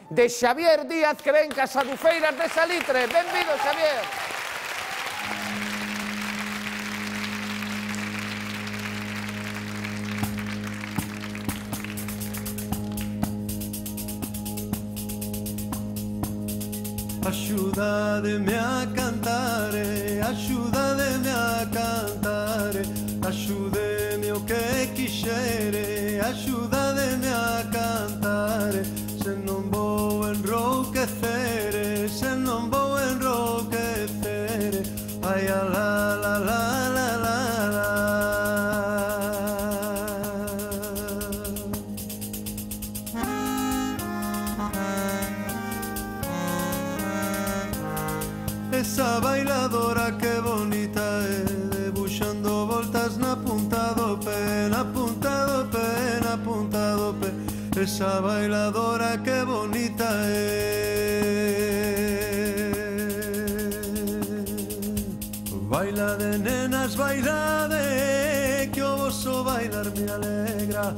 de Xavier Díaz, que ven cas Adufeiras de Salitre. Benvido, Xavier. Axúdademe a cantare, axúdademe a cantare, axúdeme o que quixere, axúdademe a cantare, se non vou enrouquecere, se non vou enrouquecere, ai a la la la la la la. Esa bailadora que bonita é, debuxando voltas na punta do pé, na punta do pé, na punta do pé. Esa bailadora que bonita é. Baila de nenas, baila de, que o voso bailar me alegra.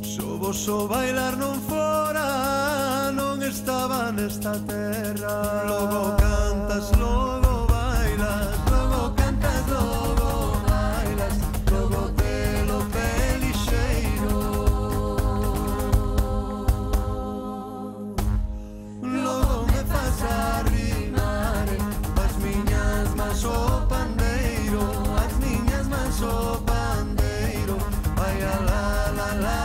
Se o voso bailar non fora, non estaba nesta terra. Logo cantas, logo bailas, logo cantas, logo bailas, logo telo pelixeiro. Logo me faz arrimar as miñas mans o pandeiro, as miñas mans o pandeiro. Vai a la la la.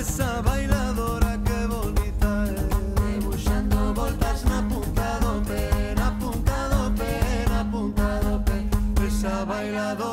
Esa bailadora que bonita é, debuxando voltas na punta do pé, na punta do pé, na punta do pé. Esa bailadora